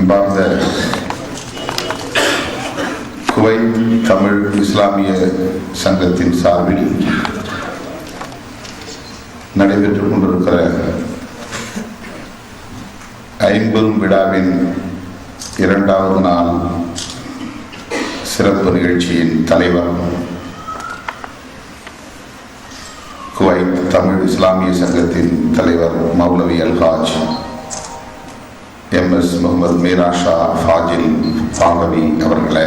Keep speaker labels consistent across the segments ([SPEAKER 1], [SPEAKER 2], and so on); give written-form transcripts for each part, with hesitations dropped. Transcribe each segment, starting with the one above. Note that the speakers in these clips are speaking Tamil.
[SPEAKER 1] அன்பார்ந்த குவைத் தமிழ் இஸ்லாமிய சங்கத்தின் சார்பில் நடைபெற்றுக் கொண்டிருக்கிற ஐம்பெரும் விழாவின் இரண்டாவது நாள் சிறப்பு நிகழ்ச்சியின் தலைவர் குவைத் தமிழ் இஸ்லாமிய சங்கத்தின் தலைவர் மௌலவி அல்ஹாஜ் MS முகமது மீராஷா ஃபாஜில் பாகவி அவர்களே,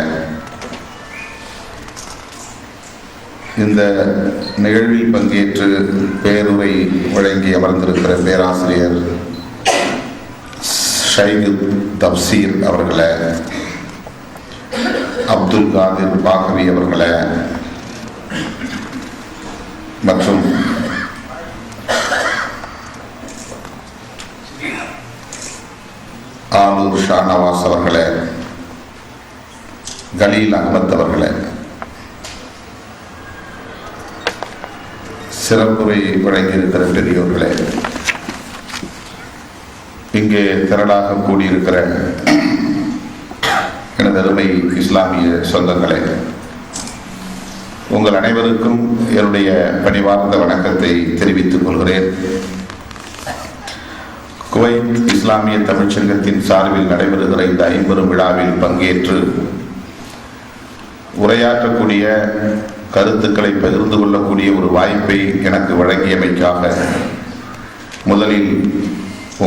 [SPEAKER 1] இந்த நிகழ்வில் பங்கேற்று பேருரை வழங்கி அமர்ந்திருக்கிற பேராசிரியர் ஷைகுத் தப்சீர் அவர்களே, அப்துல் காதிர் பாகவி அவர்களே மற்றும் ஆலூர் ஷானவாஸ் அவர்களே, கலீல் அகமத் அவர்களே, சிறப்புரை வழங்கியிருக்கிற பெரியோர்களே, இங்கே திரளாக கூடியிருக்கிற எனது அருமை இஸ்லாமிய சொந்தங்களே, உங்கள் அனைவருக்கும் என்னுடைய பணிவார்ந்த வணக்கத்தை தெரிவித்துக் கொள்கிறேன். குவைத் இஸ்லாமிய தமிழ்ச்சங்கத்தின் சார்பில் நடைபெறுகிற இந்த ஐம்பெரும் விழாவில் பங்கேற்று உரையாற்றக்கூடிய, கருத்துக்களை பகிர்ந்து கொள்ளக்கூடிய ஒரு வாய்ப்பை எனக்கு வழங்கியமைக்காக முதலில்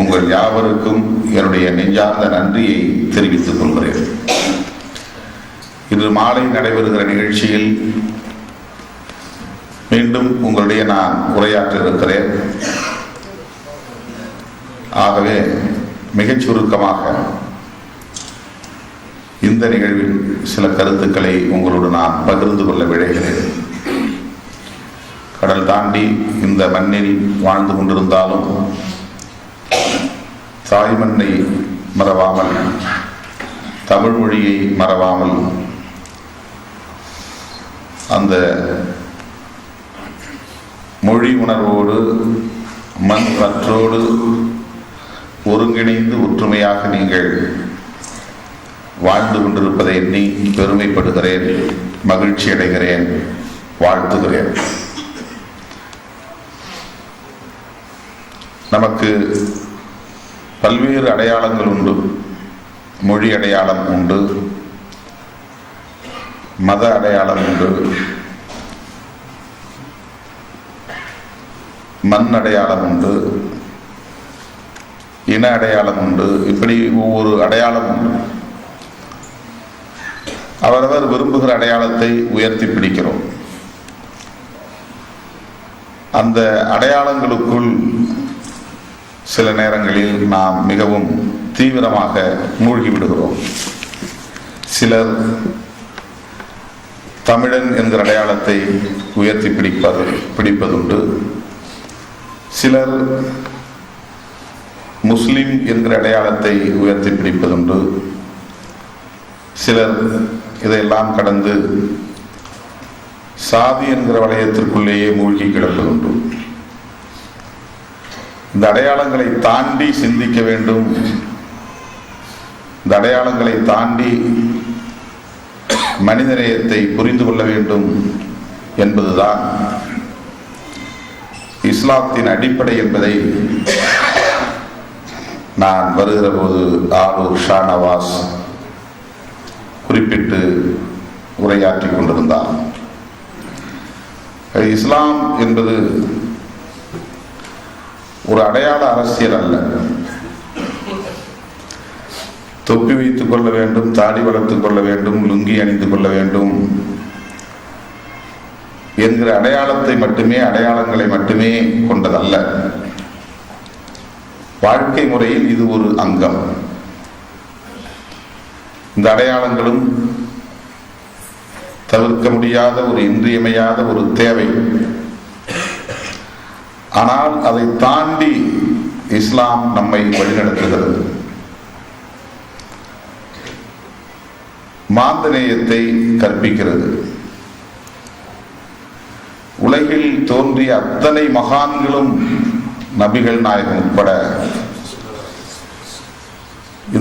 [SPEAKER 1] உங்கள் யாவருக்கும் என்னுடைய நெஞ்சார்ந்த நன்றியை தெரிவித்துக் கொள்கிறேன். இன்று மாலை நடைபெறுகிற நிகழ்ச்சியில் மீண்டும் உங்களுடைய நான் உரையாற்ற இருக்கிறேன். ஆகவே மிகச் சுருக்கமாக இந்த நிகழ்வில் சில கருத்துக்களை உங்களோடு நான் பகிர்ந்து கொள்ள விழைகிறேன். கடல் தாண்டி இந்த மண்ணில் வாழ்ந்து கொண்டிருந்தாலும் தாய் மண்ணை மறவாமல், தமிழ் மொழியை மறவாமல், அந்த மொழி உணர்வோடு மண் பற்றோடு ஒருங்கிணைந்து ஒற்றுமையாக நீங்கள் வாழ்ந்து கொண்டிருப்பதை எண்ணி பெருமைப்படுகிறேன், மகிழ்ச்சி அடைகிறேன், வாழ்த்துகிறேன். நமக்கு பல்வேறு அடையாளங்கள் உண்டு. மொழி அடையாளம் உண்டு, மத அடையாளம் உண்டு, மண் அடையாளம் உண்டு, இன அடையாளம் உண்டு. இப்படி ஒவ்வொரு அடையாளம் உண்டு. அவரவர் விரும்புகிற அடையாளத்தை உயர்த்தி பிடிக்கிறோம். அந்த அடையாளங்களுக்குள் சில நேரங்களில் நாம் மிகவும் தீவிரமாக மூழ்கி விடுகிறோம். சிலர் தமிழன் என்கிற அடையாளத்தை உயர்த்தி பிடிப்பதுண்டு. சிலர் முஸ்லிம் என்கிற அடையாளத்தை உயர்த்தி பிடிப்பதுண்டு. சிலர் இதையெல்லாம் கடந்து சாதி என்கிற வளையத்திற்குள்ளேயே மூழ்கி கிடப்பதுண்டு. இந்த அடையாளங்களை தாண்டி சிந்திக்க வேண்டும். இந்த அடையாளங்களை தாண்டி மனிதநேயத்தை புரிந்து கொள்ள வேண்டும் என்பதுதான் இஸ்லாத்தின் அடிப்படை என்பதை நான் வருகிற போது ஆலூர் ஷானவாஸ் குறிப்பிட்டு உரையாற்றி கொண்டிருந்தார். இஸ்லாம் என்பது ஒரு அடையாள அரசியல் அல்ல. தொப்பி வைத்துக் கொள்ள வேண்டும், தாடி வளர்த்துக் கொள்ள வேண்டும், லுங்கி அணிந்து கொள்ள வேண்டும் என்கிற அடையாளத்தை மட்டுமே, அடையாளங்களை மட்டுமே கொண்டதல்ல. வாழ்க்கை முறையில் இது ஒரு அங்கம். இந்த அடையாளங்களும் தவிர்க்க முடியாத ஒரு இன்றியமையாத ஒரு தேவை. ஆனால் அதை தாண்டி இஸ்லாம் நம்மை வழிநடத்துகிறது. மாந்தநேயத்தை கற்பிக்கிறது. உலகில் தோன்றிய அத்தனை மகான்களும், நபிகள் நாயகம் உட்பட,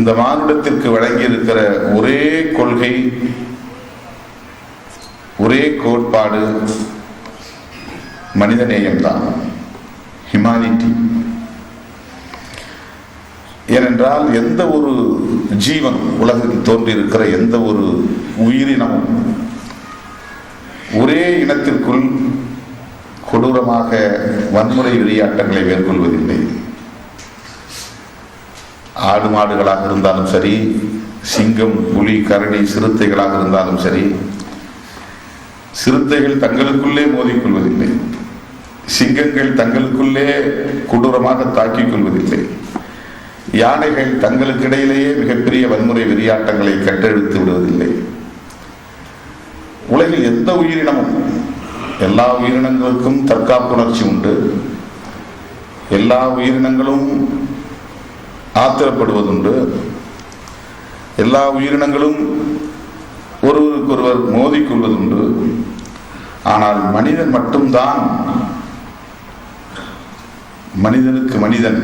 [SPEAKER 1] இந்த மானுடத்திற்கு வழங்கியிருக்கிற ஒரே கொள்கை, ஒரே கோட்பாடு மனிதநேயம்தான், ஹியூமானிட்டி. ஏனென்றால் எந்த ஒரு ஜீவன், உலகில் தோன்றியிருக்கிற எந்த ஒரு உயிரினமும் ஒரே இனத்திற்குள் கொடூரமாக வன்முறை வெறியாட்டங்களை மேற்கொள்வதில்லை. ஆடு மாடுகளாக இருந்தாலும் சரி, சிங்கம், புலி, கரடி, சிறுத்தைகளாக இருந்தாலும் சரி, சிறுத்தைகள் தங்களுக்குள்ளே மோதிக்கொள்வதில்லை, சிங்கங்கள் தங்களுக்குள்ளே கொடூரமாக தாக்கிக் கொள்வதில்லை, யானைகள் தங்களுக்கு இடையிலேயே மிகப்பெரிய வன்முறை வெறியாட்டங்களை கட்டெழுத்து விடுவதில்லை. உலகில் எந்த உயிரினமும், எல்லா உயிரினங்களுக்கும் தற்காப்புணர்ச்சி உண்டு. எல்லா உயிரினங்களும் ஆத்திரப்படுவதுண்டு. எல்லா உயிரினங்களும் ஒருவருக்கொருவர் மோதிக்கொள்வதுண்டு. ஆனால் மனிதன் மட்டும்தான், மனிதனுக்கு மனிதன்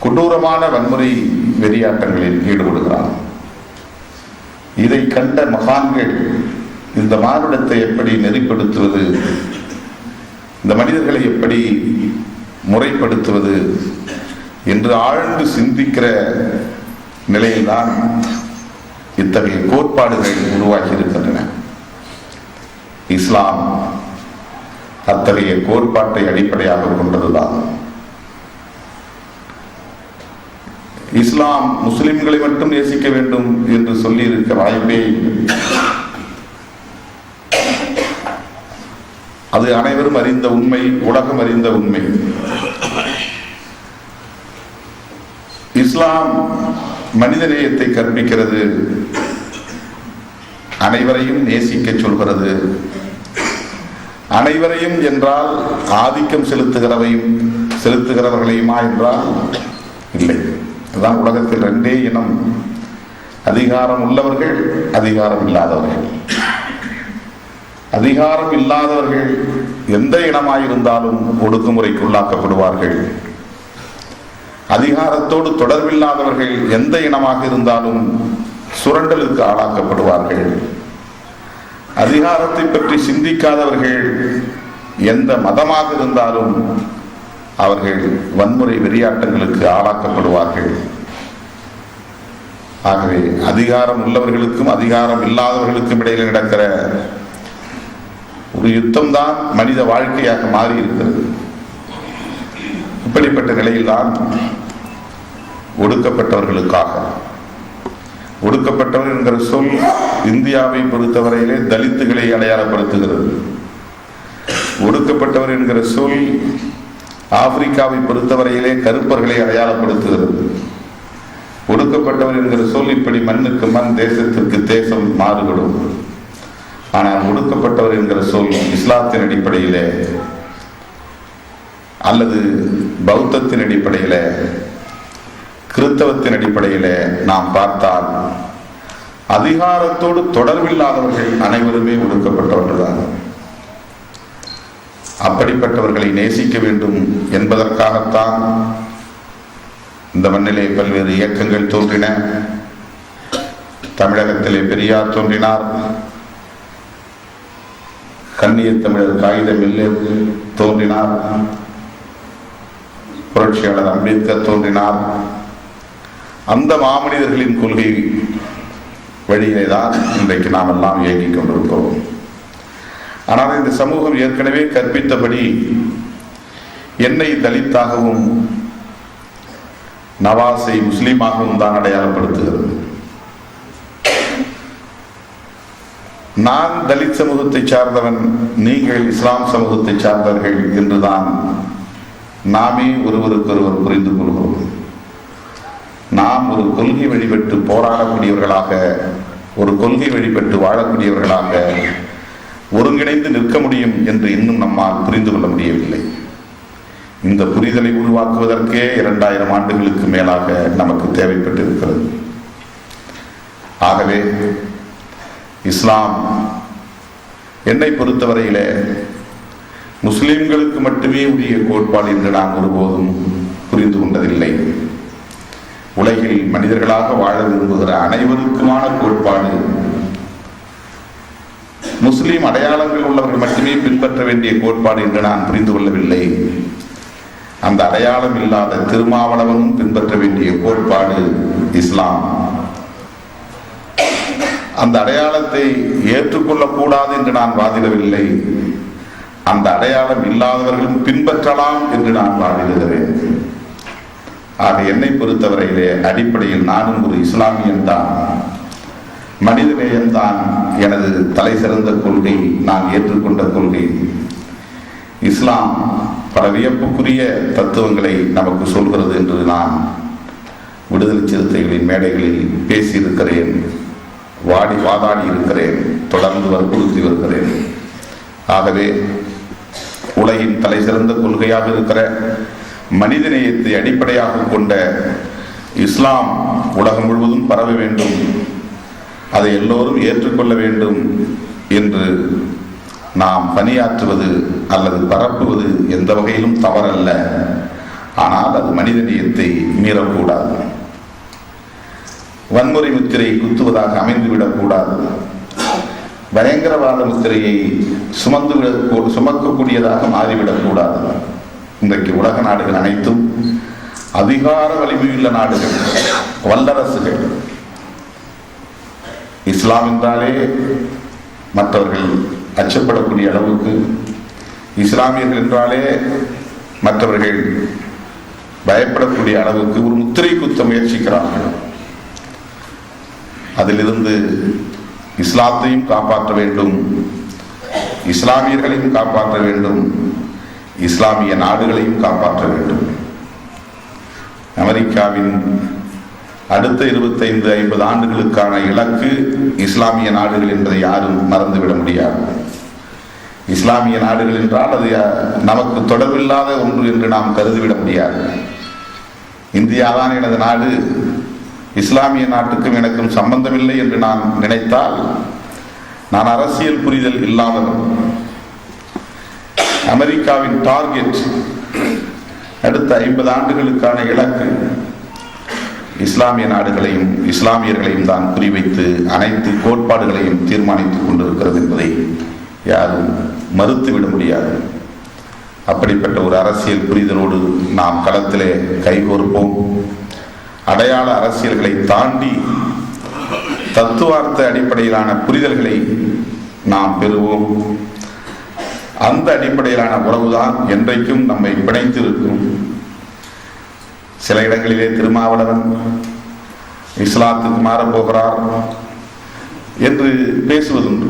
[SPEAKER 1] கொடூரமான வன்முறை வெறியாட்டங்களில் ஈடுபடுகிறான். இதை கண்ட மகான்கள் இந்த மானுடத்தை எப்படி நெறிப்படுத்துவது, இந்த மனிதர்களை எப்படி முறைப்படுத்துவது என்று ஆழ்ந்து சிந்திக்கிற நிலையில்தான் இத்தகைய கோட்பாடுகள் உருவாகி இருக்கின்றன. இஸ்லாம் அத்தகைய கோட்பாட்டை அடிப்படையாக கொண்டதுதான். இஸ்லாம் முஸ்லிம்களை மட்டும் நேசிக்க வேண்டும் என்று சொல்லி இருக்க வாய்ப்பே, அது அனைவரும் அறிந்த உண்மை, உலகம் அறிந்த உண்மை. இஸ்லாம் மனிதநேயத்தை கற்பிக்கிறது, அனைவரையும் நேசிக்க சொல்கிறது. அனைவரையும் என்றால் ஆதிக்கம் செலுத்துகிறவர்களையுமா என்றால் இல்லை. அதுதான் உலகத்தில் ரெண்டே இனம், அதிகாரம் உள்ளவர்கள், அதிகாரம் இல்லாதவர்கள். அதிகாரம் இல்லாதவர்கள் எந்த இனமாயிருந்தாலும் ஒடுக்குமுறைக்கு உள்ளாக்கப்படுவார்கள். அதிகாரத்தோடு தொடர்பில்லாதவர்கள் எந்த இனமாக இருந்தாலும் சுரண்டலுக்கு ஆளாக்கப்படுவார்கள். அதிகாரத்தை பற்றி சிந்திக்காதவர்கள் எந்த மதமாக இருந்தாலும் அவர்கள் வன்முறை வெறியாட்டங்களுக்கு ஆளாக்கப்படுவார்கள். ஆகவே அதிகாரம் உள்ளவர்களுக்கும் அதிகாரம் இல்லாதவர்களுக்கும் இடையில் நடக்கிற ஒரு யுத்தம்தான் மனித வாழ்க்கையாக மாறி இருக்கிறது. இப்படிப்பட்ட நிலையில்தான் ஒடுக்கப்பட்டவர்களுக்காக, ஒடுக்கப்பட்டவர் என்கிற சொல் இந்தியாவை பொறுத்தவரையிலே தலித்துகளை அடையாளப்படுத்துகிறது. ஒடுக்கப்பட்டவர் என்கிற சொல் ஆப்பிரிக்காவை பொறுத்தவரையிலே கருப்பர்களை அடையாளப்படுத்துகிறது. ஒடுக்கப்பட்டவர் என்கிற சொல் இப்படி மண்ணுக்கு மண், தேசத்திற்கு தேசம் மாறுபடும். ஆனால் ஒடுக்கப்பட்டவர் என்கிற சொல் இஸ்லாத்தின் அடிப்படையிலே அல்லது பௌத்தத்தின் அடிப்படையிலே, கிறிஸ்தவத்தின் அடிப்படையிலே நாம் பார்த்தால் அதிகாரத்தோடு தொடர்பில்லாதவர்கள் அனைவருமே ஒடுக்கப்பட்டவர்கள் தான். அப்படிப்பட்டவர்களை நேசிக்க வேண்டும் என்பதற்காகத்தான் இந்த மண்ணிலே பல்வேறு இயக்கங்கள் தோன்றின. தமிழகத்திலே பெரியார் தோன்றினார், கண்ணிய தமிழர் காகிதம் இல்லை தோன்றினார், புரட்சியாளர் அம்பேத்கர் தோன்றினார். அந்த மாமனிதர்களின் கொள்கை வழியிலே தான் இன்றைக்கு நாம் எல்லாம் இயங்கிக் கொண்டிருக்கிறோம். ஆனால் இந்த சமூகம் ஏற்கனவே கற்பித்தபடி என்னை தலித்தாகவும் நவாஸை முஸ்லீமாகவும் தான் அடையாளப்படுத்துகிறது. நான் தலித் சமூகத்தை சார்ந்தவன், நீங்கள் இஸ்லாம் சமூகத்தை சார்ந்தவர்கள் என்றுதான் நாமே ஒருவருக்கொருவர் புரிந்து கொள்கிறோம். நாம் ஒரு கொள்கை வழிபட்டு போராடக்கூடியவர்களாக, ஒரு கொள்கை வழிபட்டு வாழக்கூடியவர்களாக ஒருங்கிணைந்து நிற்க முடியும் என்று இன்னும் நம்மால் புரிந்து கொள்ள முடியவில்லை. இந்த புரிதலை உருவாக்குவதற்கே 2000 ஆண்டுகளுக்கு மேலாக நமக்கு தேவைப்பட்டு இருக்கிறது. ஆகவே இஸ்லாம் என்னை பொறுத்தவரையிலே முஸ்லிம்களுக்கு மட்டுமே உரிய கோட்பாடு என்று நான் ஒருபோதும் புரிந்து கொண்டதில்லை. உலகில் மனிதர்களாக வாழ விரும்புகிற அனைவருக்குமான கோட்பாடு. முஸ்லிம் அடையாளங்கள் உள்ளவர்கள் மட்டுமே பின்பற்ற வேண்டிய கோட்பாடு என்று நான் புரிந்து கொள்ளவில்லை. அந்த அடையாளம் இல்லாத திருமாவளவனும் பின்பற்ற வேண்டிய கோட்பாடு இஸ்லாம். அந்த அடையாளத்தை ஏற்றுக்கொள்ளக்கூடாது என்று நான் வாதிடவில்லை. அந்த அடையாளம் இல்லாதவர்களும் பின்பற்றலாம் என்று நான் வாதிடுகிறேன். ஆக என்னை பொறுத்தவரையிலே அடிப்படையில் நானும் ஒரு இஸ்லாமியன் தான். மனிதநேயம்தான் எனது தலை சிறந்த கொள்கை, நான் ஏற்றுக்கொண்ட கொள்கை. இஸ்லாம் பல வியப்புக்குரிய தத்துவங்களை நமக்கு சொல்கிறது என்று நான் விடுதலை சிறுத்தைகளின் மேடைகளில் பேசியிருக்கிறேன், வாதாடி இருக்கிறேன், தொடர்ந்து வற்புறுத்தி வருகிறேன். ஆகவே உலகின் தலை சிறந்த கொள்கையாக இருக்கிற மனிதநேயத்தை அடிப்படையாக கொண்ட இஸ்லாம் உலகம் முழுவதும் பரவ வேண்டும், அதை எல்லோரும் ஏற்றுக்கொள்ள வேண்டும் என்று நாம் பணியாற்றுவது அல்லது பரப்புவது எந்த வகையிலும் தவறல்ல. ஆனால் அது மனிதநேயத்தை மீறக்கூடாது. வன்முறை முத்திரை குத்துவதாக அமைந்துவிடக்கூடாது. பயங்கரவாத முத்திரையை சுமக்கக்கூடியதாக மாறிவிடக்கூடாது. இன்றைக்கு உலக நாடுகள் அனைத்தும் அதிகார வலிமையுள்ள நாடுகள், வல்லரசுகள். இஸ்லாம் என்றாலே மற்றவர்கள் அச்சப்படக்கூடிய அளவுக்கு, இஸ்லாமியர்கள் என்றாலே மற்றவர்கள் பயப்படக்கூடிய அளவுக்கு ஒரு முத்திரை குத்த முயற்சிக்கிறார்கள். அதிலிருந்து இஸ்லாத்தையும் காப்பாற்ற வேண்டும், இஸ்லாமியர்களையும் காப்பாற்ற வேண்டும், இஸ்லாமிய நாடுகளையும் காப்பாற்ற வேண்டும். அமெரிக்காவின் அடுத்த 25-50 ஆண்டுகளுக்கான இலக்கு இஸ்லாமிய நாடுகள் என்பதை யாரும் மறந்துவிட முடியாது. இஸ்லாமிய நாடுகள் என்றால் அது நமக்கு தொடர்பில்லாத ஒன்று என்று நாம் கருதிவிட முடியாது. இந்தியாதான் எனது நாடு, இஸ்லாமிய நாட்டுக்கும் எனக்கும் சம்பந்தமில்லை என்று நான் நினைத்தால் நான் அரசியல் புரிதல் இல்லாதவன். அமெரிக்காவின் டார்கெட், அடுத்த 50 ஆண்டுகளுக்கான இலக்கு இஸ்லாமிய நாடுகளையும் இஸ்லாமியர்களையும் தான் குறிவைத்து அனைத்து கோட்பாடுகளையும் தீர்மானித்துக் கொண்டிருக்கிறது என்பதை யாரும் மறுத்துவிட முடியாது. அப்படிப்பட்ட ஒரு அரசியல் புரிதலோடு நாம் களத்திலே கைகோர்ப்போம். அடையாள அரசியல்களை தாண்டி தத்துவார்த்த அடிப்படையிலான புரிதல்களை நாம் பெறுவோம். அந்த அடிப்படையிலான உறவுதான் என்றைக்கும் நம்மை பிணைத்திருக்கும். சில இடங்களிலே திருமாவளவன் இஸ்லாத்துக்கு மாறப்போகிறார் என்று பேசுவதுண்டு.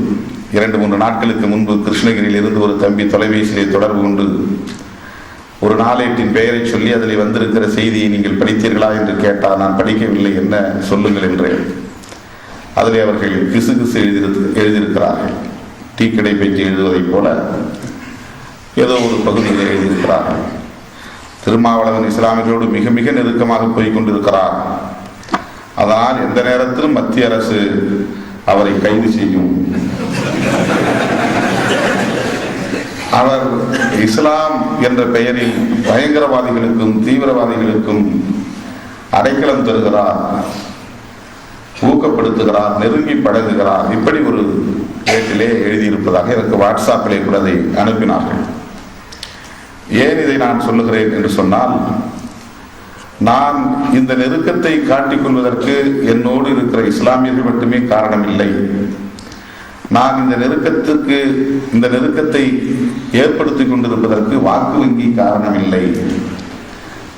[SPEAKER 1] 2-3 நாட்களுக்கு முன்பு கிருஷ்ணகிரியில் இருந்து ஒரு தம்பி தொலைபேசியிலே தொடர்பு கொண்டு ஒரு நாளேட்டின் பெயரை சொல்லி அதில் வந்திருக்கிற செய்தியை நீங்கள் படித்தீர்களா என்று கேட்டால், நான் படிக்கவில்லை, என்ன சொல்லுங்கள் என்றேன். அதில் அவர்கள் கிசுகிசு எழுதியிருக்கிறார்கள். டீ கடை பெஞ்சு எழுதுவதைப் போல ஏதோ ஒரு பகுதியில் எழுதியிருக்கிறார்கள். திருமாவளவன் இஸ்லாமியர்களோடு மிக மிக நெருக்கமாக போய் கொண்டிருக்கிறார், அதனால் எந்த நேரத்திலும் மத்திய அரசு அவரை கைது செய்யும். அவர் இஸ்லாம் என்ற பெயரில் பயங்கரவாதிகளுக்கும் தீவிரவாதிகளுக்கும் அடைக்கலம் தருகிறார், ஊக்கப்படுத்துகிறார், நெருங்கி பழகுகிறார். இப்படி ஒரு பேட்டிலே எழுதியிருப்பதாக எனக்கு வாட்ஸ்அப்பிலே கூட அதை அனுப்பினார்கள். ஏன் இதை நான் சொல்லுகிறேன் என்று சொன்னால், நான் இந்த நெருக்கத்தை காட்டிக்கொள்வதற்கு என்னோடு இருக்கிற இஸ்லாமியர்கள் மட்டுமே காரணம் இல்லை. நான் இந்த நெருக்கத்தை ஏற்படுத்தி கொண்டிருப்பதற்கு வாக்கு வங்கி காரணம் இல்லை.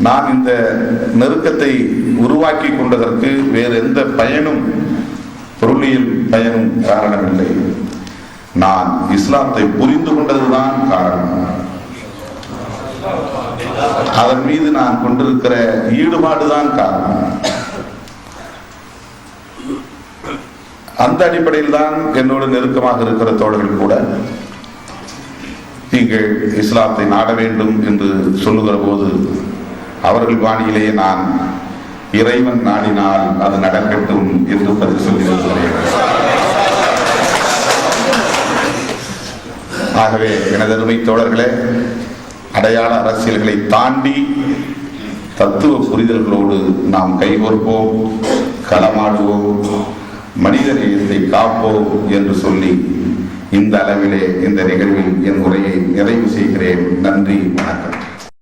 [SPEAKER 1] நான் இந்த நெருக்கத்தை உருவாக்கி கொண்டதற்கு வேறு எந்த பயனும், பொருளியல் பயனும் காரணமில்லை. நான் இஸ்லாத்தை புரிந்து கொண்டதுதான் காரணம். அதன் மீது நான் கொண்டிருக்கிற ஈடுபாடுதான் காரணம். அந்த அடிப்படையில் தான் என்னோடு நெருக்கமாக இருக்கிற தோழர்கள் கூட நீங்கள் இஸ்லாத்தை நாட வேண்டும் என்று சொல்லுகிற போது அவர்கள் வாணியிலேயே நான் இறைவன் நாடினால் அது நடக்கட்டும் என்று பதில் சொல்லி வருகிறேன். ஆகவே எனது அருமை தோழர்களே, அடையாள அரசியல்களை தாண்டி தத்துவ புரிதல்களோடு நாம் கைகோர்ப்போம், களமாடுவோம், மனித நேயத்தை காப்போம் என்று சொல்லி இந்த அளவிலே இந்த நிகழ்வில் என் உரையை நிறைவு செய்கிறேன். நன்றி, வணக்கம்.